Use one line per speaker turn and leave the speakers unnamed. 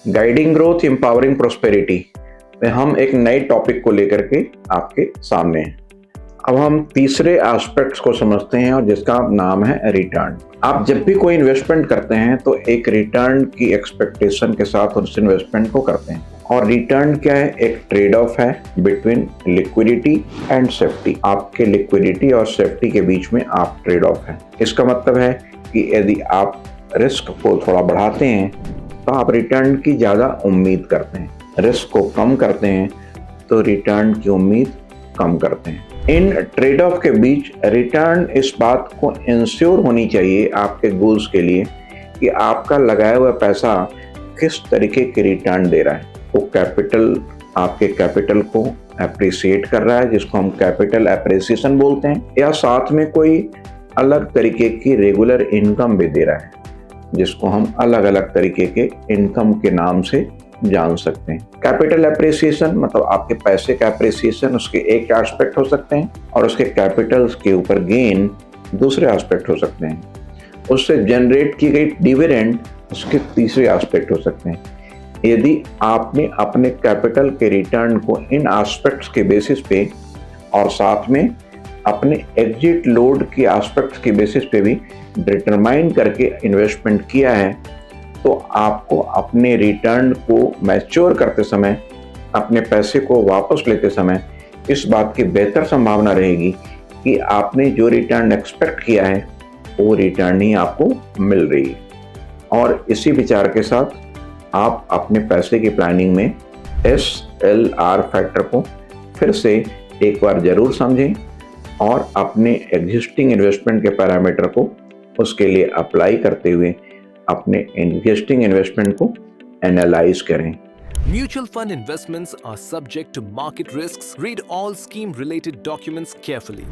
Guiding growth empowering prosperity में हम एक नए टॉपिक को लेकर के आपके सामने हैं। अब हम तीसरे एस्पेक्ट्स को समझते हैं और जिसका नाम है रिटर्न। आप जब भी कोई इन्वेस्टमेंट करते हैं तो एक रिटर्न की एक्सपेक्टेशन के साथ उस इन्वेस्टमेंट को करते हैं। और रिटर्न क्या है? एक ट्रेड ऑफ है बिटवीन लिक्विडिटी एंड सेफ्टी। आपके लिक्विडिटी और सेफ्टी के बीच में आप ट्रेड ऑफ है। इसका मतलब है कि यदि आप रिस्क को थोड़ा बढ़ाते हैं तो आप रिटर्न की ज़्यादा उम्मीद करते हैं, रिस्क को कम करते हैं तो रिटर्न की उम्मीद कम करते हैं। इन ट्रेड ऑफ के बीच रिटर्न इस बात को इंश्योर होनी चाहिए आपके गोल्स के लिए कि आपका लगाया हुआ पैसा किस तरीके के रिटर्न दे रहा है। वो कैपिटल आपके कैपिटल को अप्रिसिएट कर रहा है, जिसको हम कैपिटल अप्रिसिएशन बोलते हैं, या साथ में कोई अलग तरीके की रेगुलर इनकम भी दे रहा है, जिसको हम अलग अलग तरीके के इनकम के नाम से जान सकते हैं। कैपिटल अप्रिसिएशन मतलब आपके पैसे का अप्रिसिएशन, उसके एक एस्पेक्ट हो सकते हैं, और उसके कैपिटल्स के ऊपर गेन दूसरे एस्पेक्ट हो सकते हैं। उससे जनरेट की गई डिविडेंड उसके तीसरे एस्पेक्ट हो सकते हैं। यदि आपने अपने कैपिटल के रिटर्न को इन एस्पेक्ट्स के बेसिस पे और साथ में अपने एग्जिट लोड की एस्पेक्ट्स के बेसिस पे भी डिटरमाइन करके इन्वेस्टमेंट किया है, तो आपको अपने रिटर्न को मैच्योर करते समय, अपने पैसे को वापस लेते समय इस बात की बेहतर संभावना रहेगी कि आपने जो रिटर्न एक्सपेक्ट किया है वो रिटर्न ही आपको मिल रही है। और इसी विचार के साथ आप अपने पैसे की प्लानिंग में SLR फैक्टर को फिर से एक बार जरूर समझें और अपने एग्जिस्टिंग इन्वेस्टमेंट के पैरामीटर को उसके लिए अप्लाई करते हुए अपने एग्जिस्टिंग इन्वेस्टमेंट को एनालाइज करें।
Mutual fund investments are subject to market risks. Read all scheme related documents carefully.